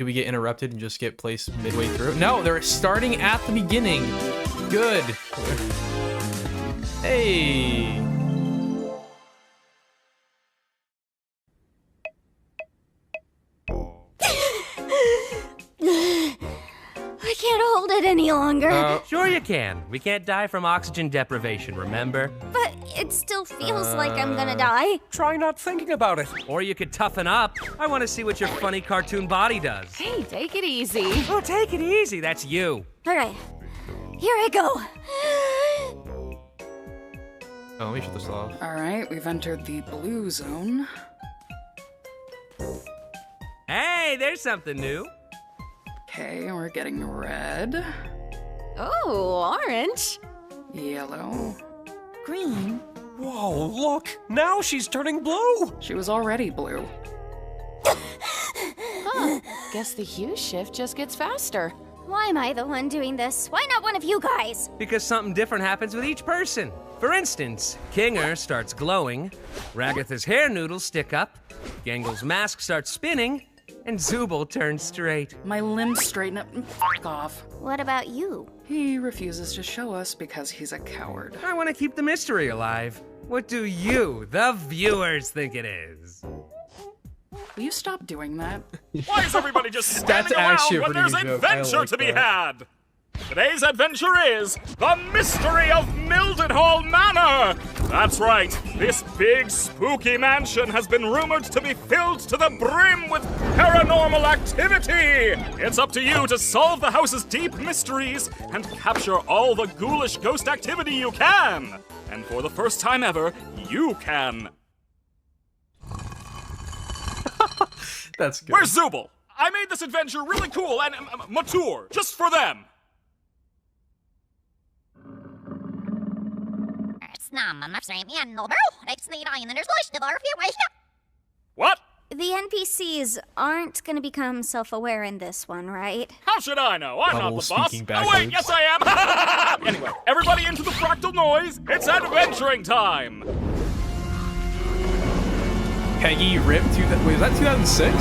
Do we get interrupted and just get placed midway through? No, they're starting at the beginning. Good. Hey. I can't hold it any longer. Sure you can. We can't die from oxygen deprivation, remember? But it still feels like I'm gonna die. Try not thinking about it. Or you could toughen up. I want to see what your funny cartoon body does. Hey, take it easy. Oh, take it easy. That's you. All right, here I go. Oh, let me shut this off. All right, we've entered the blue zone. Hey, there's something new. Okay, we're getting red, Oh, orange. yellow. Green. Whoa, look! Now she's turning blue! She was already blue. Huh. Guess the hue shift just gets faster. Why am I the one doing this? Why not one of you guys? Because something different happens with each person. For instance, Kinger starts glowing, Ragatha's hair noodles stick up, Gangle's mask starts spinning, and Zooble turns straight. My limbs straighten up and f*** off. What about you? He refuses to show us because he's a coward. I want to keep the mystery alive. What do you, the viewers, think it is? Will you stop doing that? Why is everybody just standing actually a around when pretty there's good joke. I adventure like to be that. had? Today's adventure is the mystery of Mildenhall Manor! That's right, this big spooky mansion has been rumored to be filled to the brim with paranormal activity! It's up to you to solve the house's deep mysteries and capture all the ghoulish ghost activity you can! And for the first time ever, you can! That's good. Where's Zooble? I made this adventure really cool and mature, just for them! What? The NPCs aren't gonna become self-aware in this one, right? How should I know? I'm Bubble not the boss. speaking Oh wait, backwards. yes I am! Anyway, everybody into the fractal noise! It's adventuring time! Peggy ripped. Wait, is that 2006?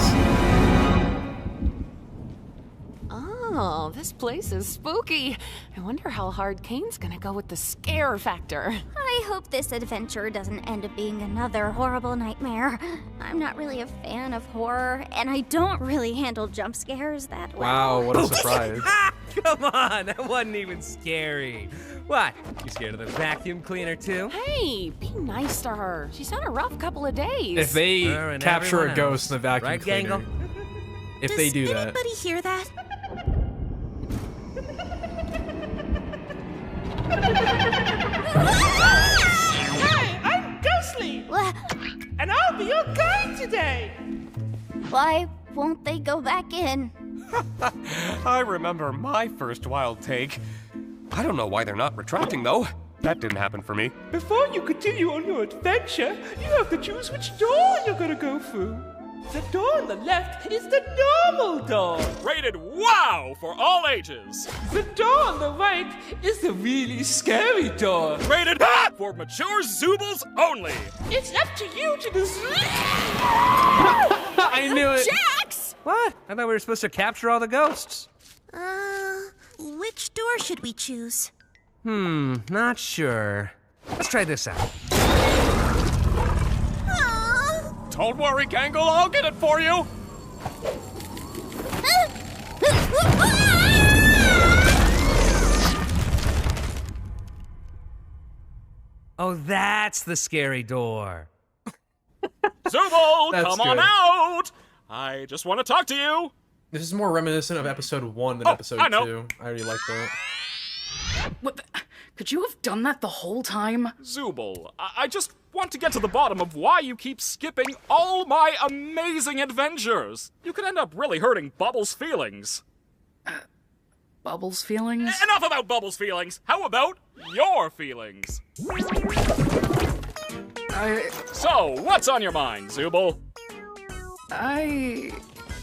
Oh, this place is spooky. I wonder how hard Kane's gonna go with the scare factor. I hope this adventure doesn't end up being another horrible nightmare. I'm not really a fan of horror, and I don't really handle jump scares that well. Wow, what a surprise. Come on, that wasn't even scary. What? You scared of the vacuum cleaner too? Hey, be nice to her. She's had a rough couple of days. If they Her and capture a everyone ghost else. in the vacuum Right, cleaner, Gangle? if they do that. Does anybody hear that? Hi, I'm Ghostly, and I'll be your guide today. Why won't they go back in? I remember my first wild take. I don't know why they're not retracting, though. That didn't happen for me. Before you continue on your adventure, you have to choose which door you're gonna go through. The door on the left is the normal door. Rated WOW for all ages! The door on the right is the really scary door. Rated HOT for mature Zoobles only! It's up to you to decide. I knew it. Jax! What? I thought we were supposed to capture all the ghosts. Which door should we choose? Not sure. Let's try this out. Don't worry, Gangle, I'll get it for you! Oh, that's the scary door. Zooble, That's come on good. out! I just want to talk to you! This is more reminiscent of episode 1 than Oh, episode I know. 2. I already like that. What the? Could you have done that the whole time? Zooble, I just want to get to the bottom of why you keep skipping all my amazing adventures. You could end up really hurting Bubbles' feelings. Bubbles' feelings? Enough about Bubbles' feelings. How about your feelings? So, what's on your mind, Zooble? I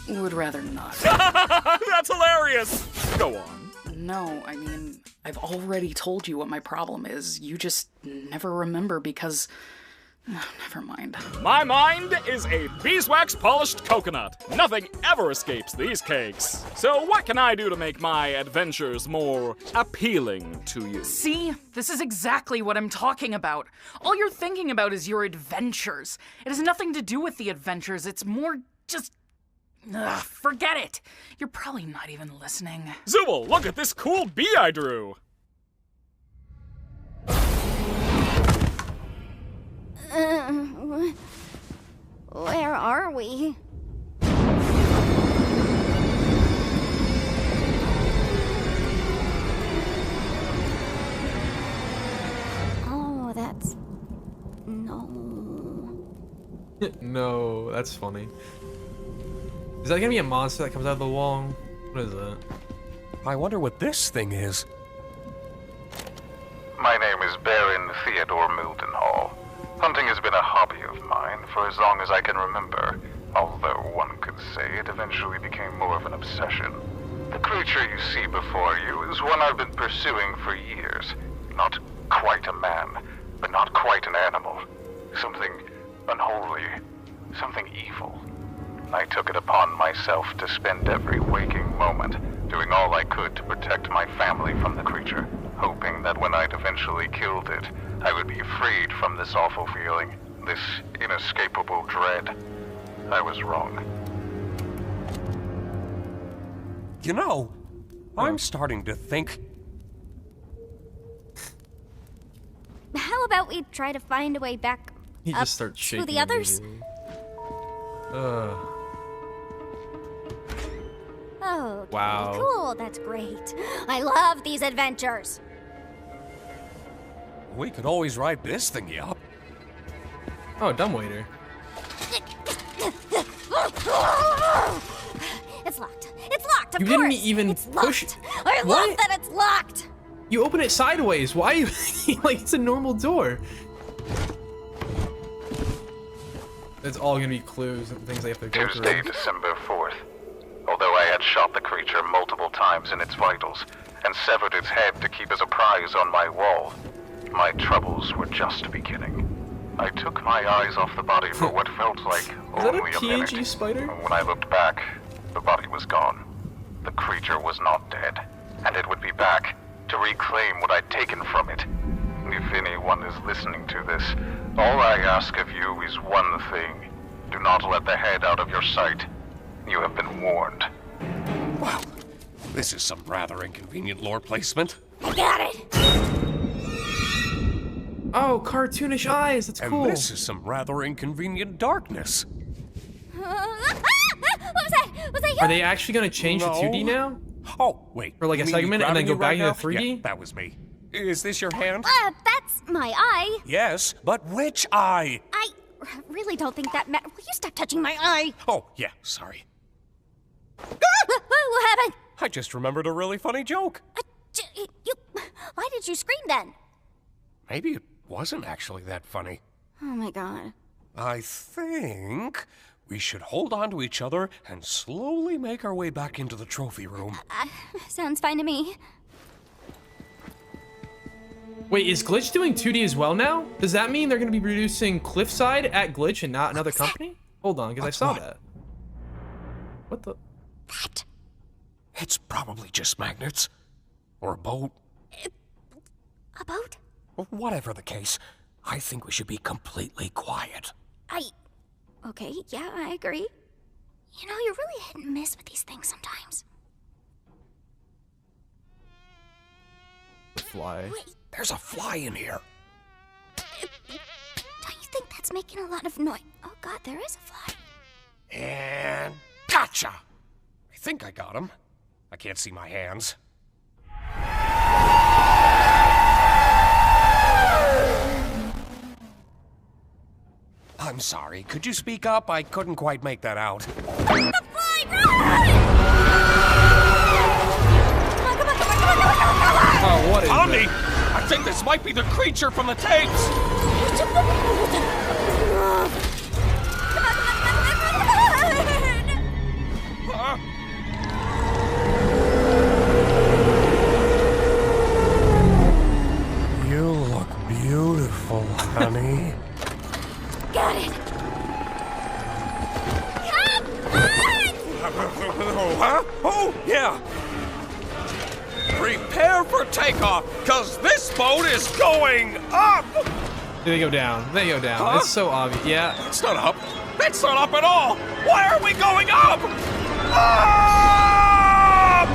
would rather not. That's hilarious! Go on. No, I mean, I've already told you what my problem is. You just never remember because Never mind. My mind is a beeswax-polished coconut. Nothing ever escapes these cakes. So what can I do to make my adventures more appealing to you? See? This is exactly what I'm talking about. All you're thinking about is your adventures. It has nothing to do with the adventures. It's more just... Ugh, forget it. You're probably not even listening. Zubul, look at this cool bee I drew. Where are we? Oh, that's... No. No, that's funny. Is that gonna be a monster that comes out of the wall? What is that? I wonder what this thing is. My name is Baron Theodore Mildenhall. Hunting has been a hobby of mine for as long as I can remember, although one could say it eventually became more of an obsession. The creature you see before you is one I've been pursuing for years. Not quite a man, but not quite an animal. Something unholy, something evil. I took it upon myself to spend every waking moment doing all I could to protect my family from the creature, hoping that when I'd eventually killed it, I would be freed from this awful feeling, this inescapable dread. I was wrong. You know, I'm starting to think... How about we try to find a way back He up just starts to shaking. the others? immediately. Oh, Wow. cool. That's great. I love these adventures. We could always ride this thingy up. Oh, dumbwaiter. It's locked. It's locked, of You course. didn't even it's push locked. it. I What? love that it's locked. You open it sideways. Why are you like it's a normal door? It's all gonna be clues and things they have to go Tuesday, through. December 4th. Although I had shot the creature multiple times in its vitals and severed its head to keep as a prize on my wall, my troubles were just beginning. I took my eyes off the body for what felt like Is that a only a minute. TNG spider? When I looked back, the body was gone. The creature was not dead, and it would be back to reclaim what I'd taken from it. If anyone is listening to this, all I ask of you is one thing. Do not let the head out of your sight. You have been warned. Wow, this is some rather inconvenient lore placement. I got it. Oh, cartoonish eyes. That's And cool. this is some rather inconvenient darkness. What was that? Was that you? Are they actually gonna change No. to 2D now? Oh, wait. For like a you mean me segment and then grabbing go you back right into now? 3D? Yeah, that was me. Is this your hand? That's my eye. Yes, but which eye? I really don't think that Will you stop touching my eye? Oh, yeah, sorry. What happened? I just remembered a really funny joke. Why did you scream then? Maybe it wasn't actually that funny. Oh my god. I think we should hold on to each other and slowly make our way back into the trophy room. Sounds fine to me. Wait, is Glitch doing 2D as well now? Does that mean they're gonna be producing Cliffside at Glitch and not another company? Hold on, because I saw that. What the? That. It's probably just magnets. Or a boat. A boat? Whatever the case, I think we should be completely quiet. Okay, yeah, I agree. You know, you're really hit and miss with these things sometimes. The fly. Wait, There's a fly in here. don't you think that's making a lot of noise? Oh god, there is a fly. And gotcha! I think I got him. I can't see my hands. I'm sorry. Could you speak up? I couldn't quite make that out. The fly! Run! Come on, come on, come on, come on, come on, come on, come on! Oh, what is Omni! that? I think this might be the creature from the tapes! Huh? You look beautiful, honey. huh? Oh, yeah. Prepare for takeoff, because this boat is going up! They go down. They go down. Huh? It's so obvious. Yeah. It's not up. It's not up at all! Why are we going up? Up!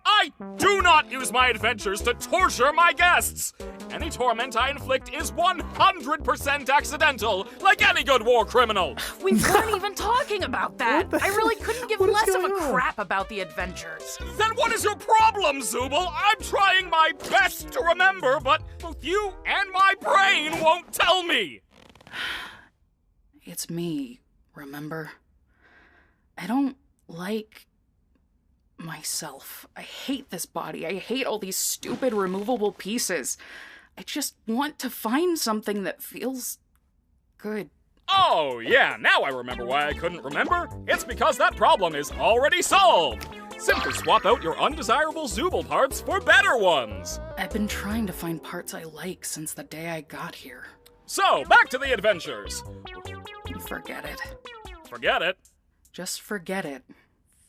I do not use my adventures to torture my guests! Any torment I inflict is 100% accidental, like any good war criminal! We weren't even talking about that. I really couldn't give less of a going on? crap about the adventures. Then what is your problem, Zooble? I'm trying my best to remember, but both you and my brain won't tell me! It's me, remember? I don't like myself. I hate this body. I hate all these stupid removable pieces. I just want to find something that feels good. Oh, yeah, now I remember why I couldn't remember. It's because that problem is already solved. Simply swap out your undesirable Zooble parts for better ones. I've been trying to find parts I like since the day I got here. So, back to the adventures. Forget it. Forget it? Just forget it.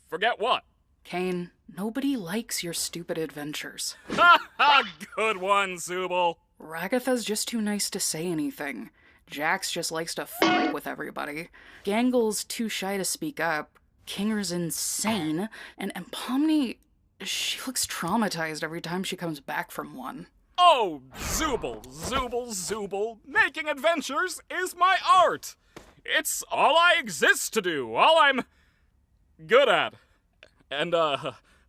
Forget what? Kane, nobody likes your stupid adventures. Ha ha! Good one, Zooble. Ragatha's just too nice to say anything. Jax just likes to fight with everybody. Gangle's too shy to speak up. Kinger's insane. And Pomni, she looks traumatized every time she comes back from one. Oh, Zooble, Zooble, Zooble. Making adventures is my art. It's all I exist to do, all I'm good at. And,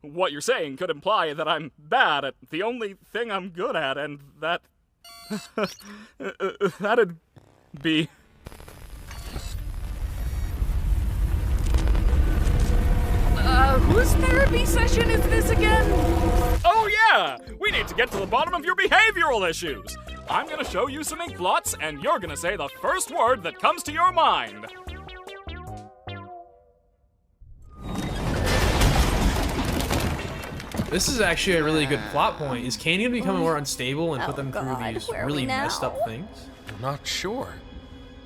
what you're saying could imply that I'm bad at the only thing I'm good at, and that... that'd be... Whose therapy session is this again? Oh yeah! We need to get to the bottom of your behavioral issues. I'm gonna show you some ink blots, and you're gonna say the first word that comes to your mind. This is actually a really good plot point. Is Kane gonna become more unstable and put them through these where are really we now? messed up things? I'm not sure.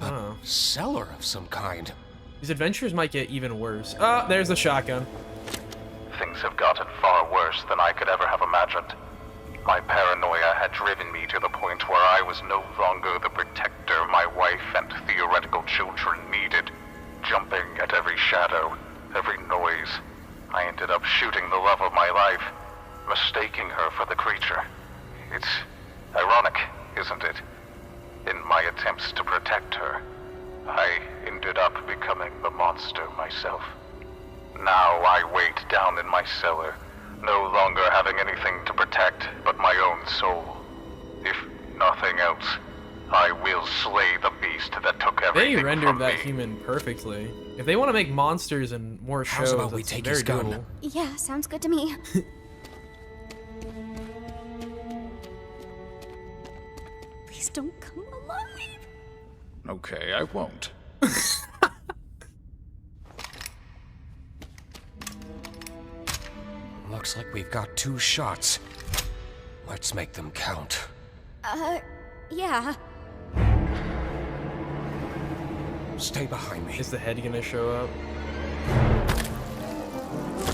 I don't know. Cellar of some kind. These adventures might get even worse. Ah, there's the shotgun. Things have gotten far worse than I could ever have imagined. My paranoia had driven me to the point where I was no longer the protector my wife and theoretical children needed. Jumping at every shadow, every noise, I ended up shooting the love of my life, mistaking her for the creature. It's ironic, isn't it? In my attempts to protect her, I ended up becoming the monster myself. Now I wait down in my cellar, no longer having anything to protect but my own soul. If nothing else, I will slay the beast that took everything They rendered from that me. human perfectly. If they want to make monsters and more shows, about we that's take very his gun? doable. Yeah, sounds good to me. Please don't come alive. Okay, I won't. Looks like we've got 2 shots. Let's make them count. Yeah. Stay behind me. Is the head gonna show up?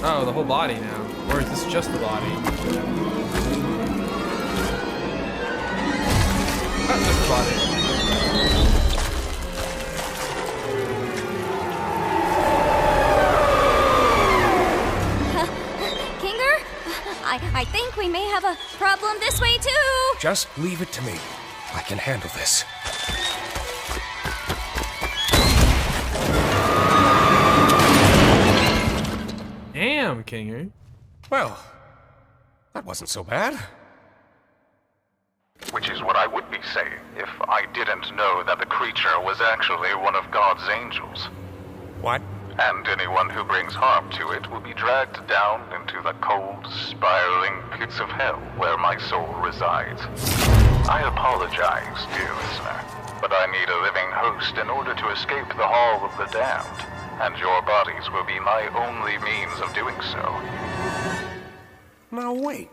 Oh, the whole body now. Or is this just the body? Oh, just the body. I think we may have a problem this way too. Just leave it to me. I can handle this. Damn, Kinger. Well, that wasn't so bad. Which is what I would be saying if I didn't know that the creature was actually one of God's angels. What? And anyone who brings harm to it will be dragged down into the cold, spiraling pits of hell where my soul resides. I apologize, dear listener, but I need a living host in order to escape the Hall of the Damned, and your bodies will be my only means of doing so. Now wait.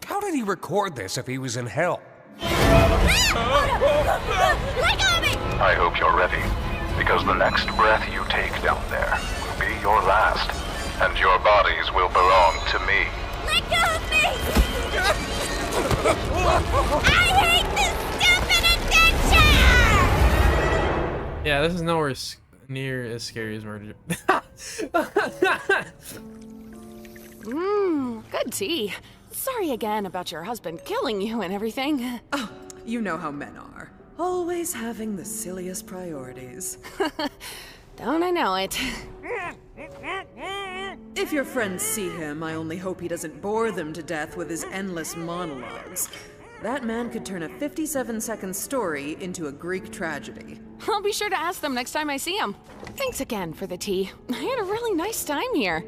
How did he record this if he was in hell? Let go of me! I hope you're ready, because the next breath you take down there will be your last. and your bodies will belong to me. Let go of me! I hate this stupid adventure! Yeah, this is nowhere near as scary as murder. Good tea. Sorry again about your husband killing you and everything. Oh, you know how men are. Always having the silliest priorities. Don't I know it? If your friends see him, I only hope he doesn't bore them to death with his endless monologues. That man could turn a 57-second story into a Greek tragedy. I'll be sure to ask them next time I see him. Thanks again for the tea. I had a really nice time here.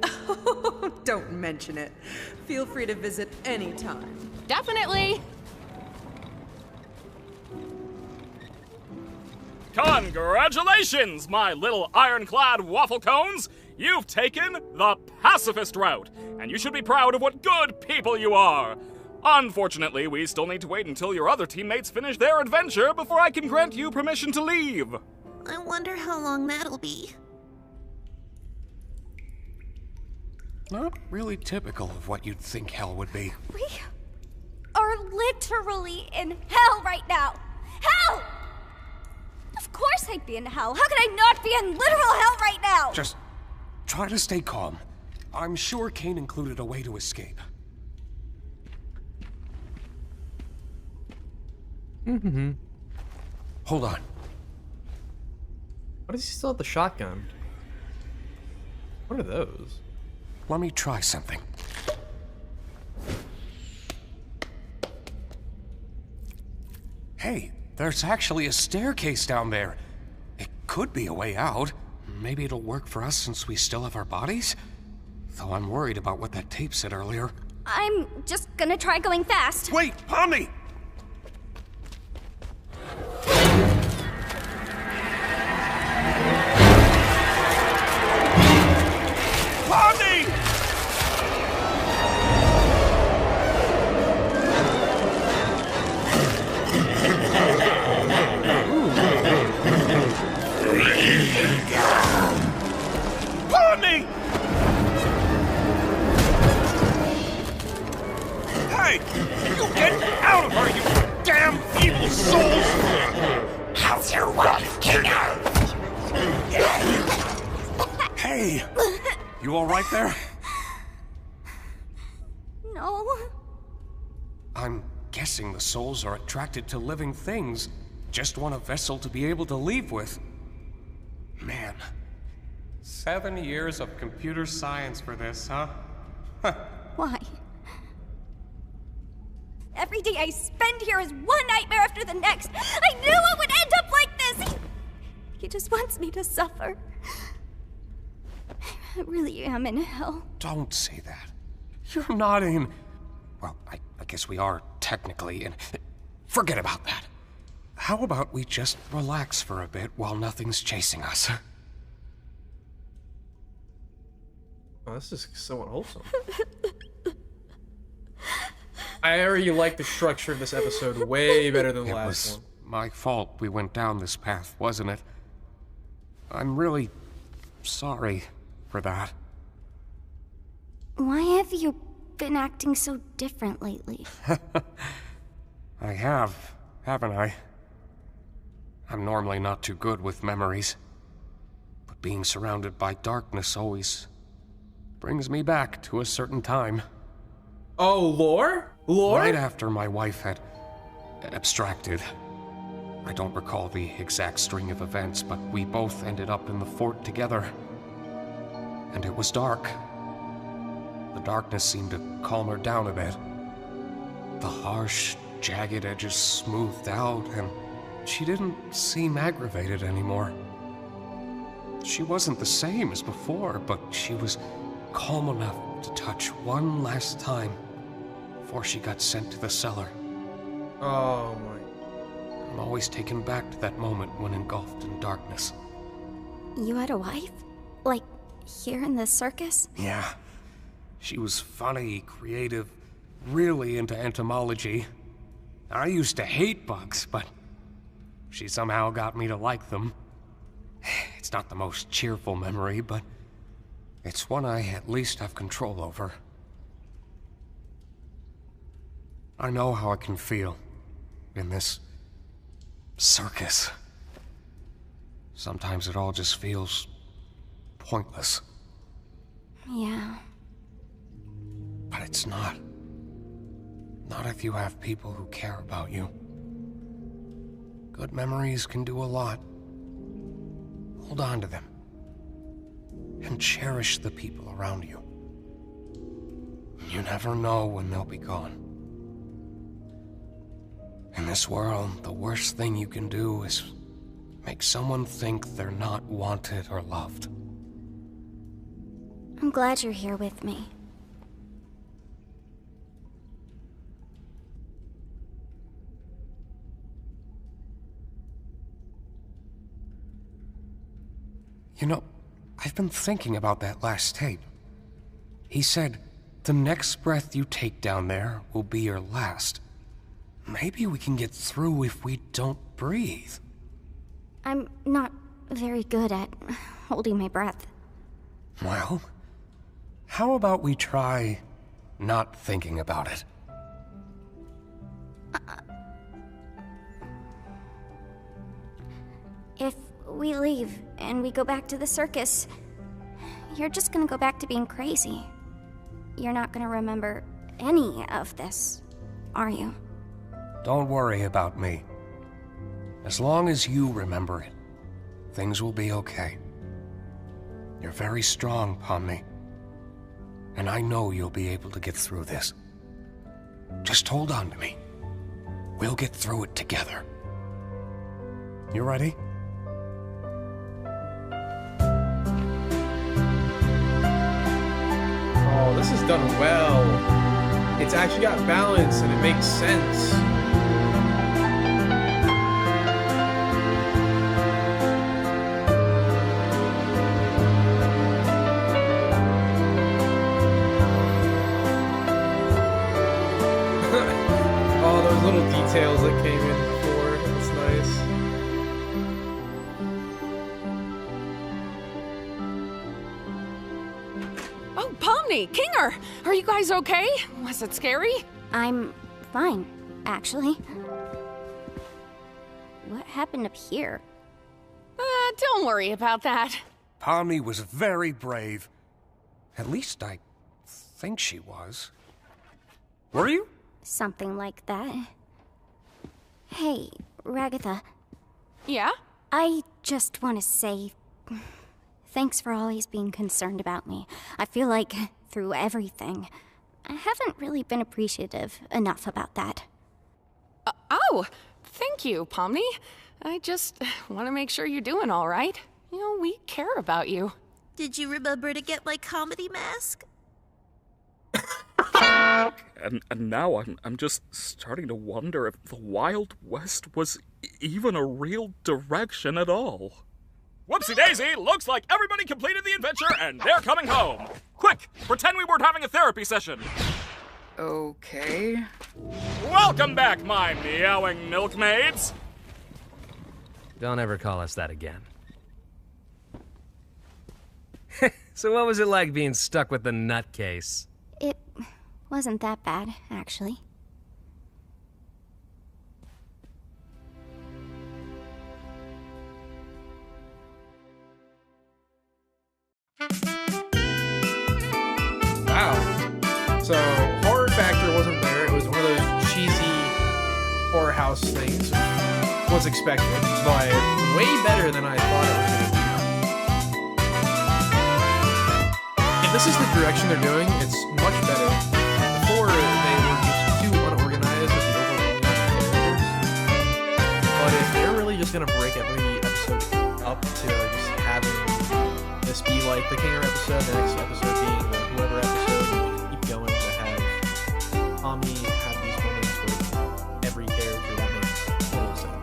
Don't mention it. Feel free to visit anytime. Definitely. Congratulations, my little ironclad waffle cones! You've taken the pacifist route, and you should be proud of what good people you are. Unfortunately, we still need to wait until your other teammates finish their adventure before I can grant you permission to leave. I wonder how long that'll be. Not really typical of what you'd think hell would be. We are literally in hell right now. Hell! Of course I'd be in hell. How could I not be in literal hell right now? Just try to stay calm. I'm sure Kane included a way to escape. Mm-hmm. Hold on. Why does he still have the shotgun? What are those? Let me try something. Hey, there's actually a staircase down there. It could be a way out. Maybe it'll work for us since we still have our bodies? Though I'm worried about what that tape said earlier. I'm just gonna try going fast. Wait, Pomni! Pomni! Pomni! Hey! You get out of her, you damn evil souls! How's your wife, Kinger? Hey! You alright there? No. I'm guessing the souls are attracted to living things. Just want a vessel to be able to leave with. Man. 7 years of computer science for this, huh? Why? Every day I spend here is one nightmare after the next. I knew it would end up like this! He just wants me to suffer. I really am in hell. Don't say that. You're not in... Well, I guess we are technically in... Forget about that. How about we just relax for a bit while nothing's chasing us? Oh, this is somewhat wholesome. I already like the structure of this episode way better than the last one. It was my fault we went down this path, wasn't it? I'm really sorry for that. Why have you been acting so different lately? I have, haven't I? I'm normally not too good with memories. But being surrounded by darkness always brings me back to a certain time. Oh, lore? Lore? Right after my wife had abstracted. I don't recall the exact string of events, but we both ended up in the fort together. And it was dark. The darkness seemed to calm her down a bit. The harsh, jagged edges smoothed out, and she didn't seem aggravated anymore. She wasn't the same as before, but she was calm enough to touch one last time before she got sent to the cellar. Oh my. I'm always taken back to that moment when engulfed in darkness. You had a wife? Like, here in the circus? Yeah. She was funny, creative, really into entomology. I used to hate bugs, but she somehow got me to like them. It's not the most cheerful memory, but It's one I at least have control over. I know how it can feel in this circus. Sometimes it all just feels pointless. Yeah. But it's not. Not if you have people who care about you. Good memories can do a lot. Hold on to them. And cherish the people around you. You never know when they'll be gone. In this world, the worst thing you can do is make someone think they're not wanted or loved. I'm glad you're here with me. You know, I've been thinking about that last tape. He said, the next breath you take down there will be your last. Maybe we can get through if we don't breathe. I'm not very good at holding my breath. Well, how about we try not thinking about it? If we leave and we go back to the circus, you're just gonna go back to being crazy. You're not gonna remember any of this, are you? Don't worry about me. As long as you remember it, things will be okay. You're very strong, Pomni. And I know you'll be able to get through this. Just hold on to me. We'll get through it together. You ready? Oh, this is done well. It's actually got balance and it makes sense. All those little details that came in before. That's nice. Oh, Pomni, Kinger, are you guys okay? Was it scary? I'm fine, actually. What happened up here? Don't worry about that. Pomni was very brave. At least I think she was. Were you? Something like that. Hey, Ragatha. Yeah? I just want to say thanks for always being concerned about me. I feel like through everything, I haven't really been appreciative enough about that. Oh, thank you, Pomni. I just want to make sure you're doing all right. You know, we care about you. Did you remember to get my comedy mask? And now I'm just starting to wonder if the Wild West was even a real direction at all. Whoopsie daisy, looks like everybody completed the adventure and they're coming home. Quick, pretend we weren't having a therapy session. Okay. Welcome back, my meowing milkmaids. Don't ever call us that again. So what was it like being stuck with the nutcase? It wasn't that bad, actually. Wow. So, horror factor wasn't there. It was one of those cheesy horror house things. Was expected, but way better than I thought it was going to be. If this is the direction they're doing, it's much better. Before, they were just too unorganized with the overwhelming amount of characters. But if they're really just going to break every episode up to just having this be like the Kinger episode, the next episode being the whoever episode, and just keep going to have Tommy have these moments with every character, that makes total sense.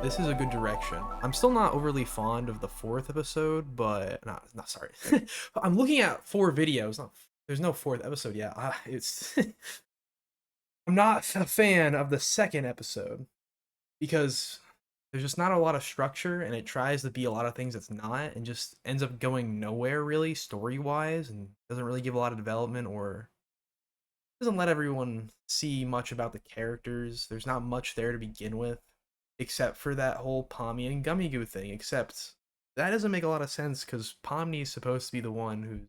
This is a good direction. I'm still not overly fond of the 4th episode, but not sorry. I'm looking at 4 videos. There's no 4th episode yet. It's I'm not a fan of the 2nd episode because there's just not a lot of structure, and it tries to be a lot of things it's not, and just ends up going nowhere really story-wise, and doesn't really give a lot of development, or doesn't let everyone see much about the characters. There's not much there to begin with, except for that whole Pomni and Gummy Goo thing, except that doesn't make a lot of sense, because Pomni is supposed to be the one who's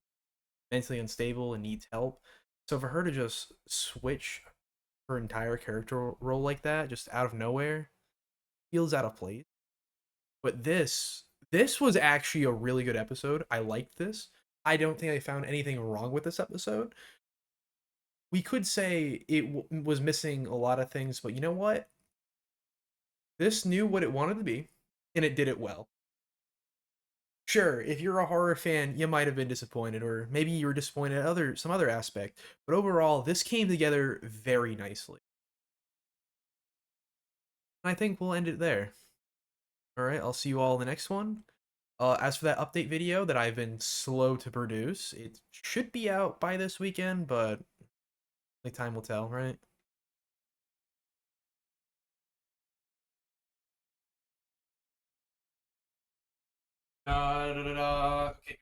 mentally unstable and needs help. So for her to just switch her entire character role like that, just out of nowhere, feels out of place. But this was actually a really good episode. I liked this. I don't think I found anything wrong with this episode. We could say it was missing a lot of things, but you know what? This knew what it wanted to be, and it did it well. Sure, if you're a horror fan, you might have been disappointed, or maybe you were disappointed at some other aspect. But overall, this came together very nicely. I think we'll end it there. Alright, I'll see you all in the next one. As for that update video that I've been slow to produce, it should be out by this weekend, but only time will tell, right? Okay.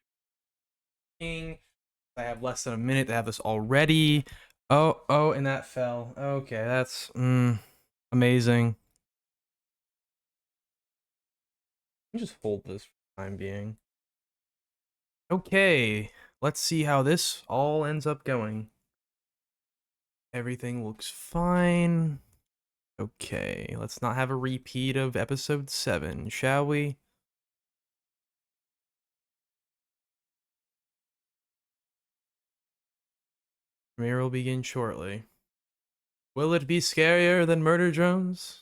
I have less than a minute to have this all ready. Oh, and that fell. Okay, that's amazing. Let me just hold this for the time being. Okay, let's see how this all ends up going. Everything looks fine. Okay, let's not have a repeat of episode 7, shall we? Premiere will begin shortly. Will it be scarier than Murder Drones?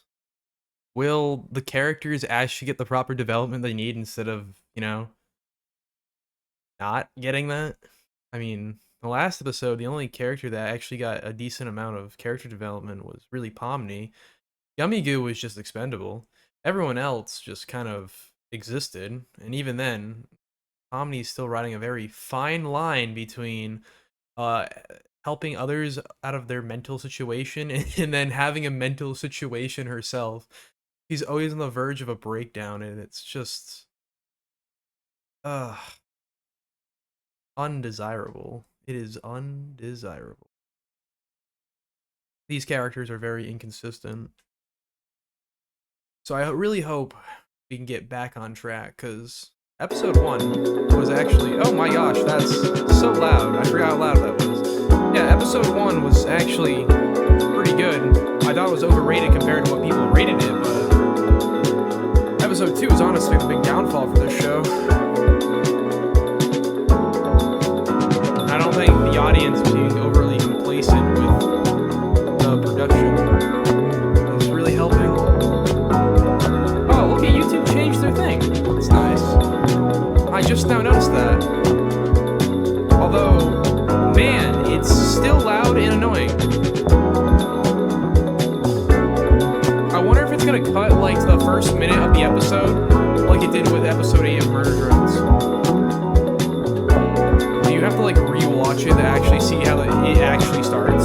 Will the characters actually get the proper development they need instead of, you know, not getting that? I mean, the last episode, the only character that actually got a decent amount of character development was really Pomni. Gummy Goo was just expendable. Everyone else just kind of existed, and even then, Pomni's still riding a very fine line between helping others out of their mental situation and then having a mental situation herself. She's always on the verge of a breakdown, and it's just undesirable. It is undesirable. These characters are very inconsistent. So I really hope we can get back on track, because episode 1 was actually... Oh my gosh, that's so loud. I forgot how loud that was. Yeah, episode 1 was actually pretty good. I thought it was overrated compared to what people rated it, but episode 2 is honestly the big downfall for this show. I don't think the audience is being overly complacent with the production is really helping. Oh, look at YouTube changed their thing. That's nice. I just now noticed that. Although, man, it's still loud and annoying. I wonder if it's gonna cut like the first minute of the episode, like it did with episode 8 of Murder Drones. Do you have to like rewatch it to actually see how it actually starts?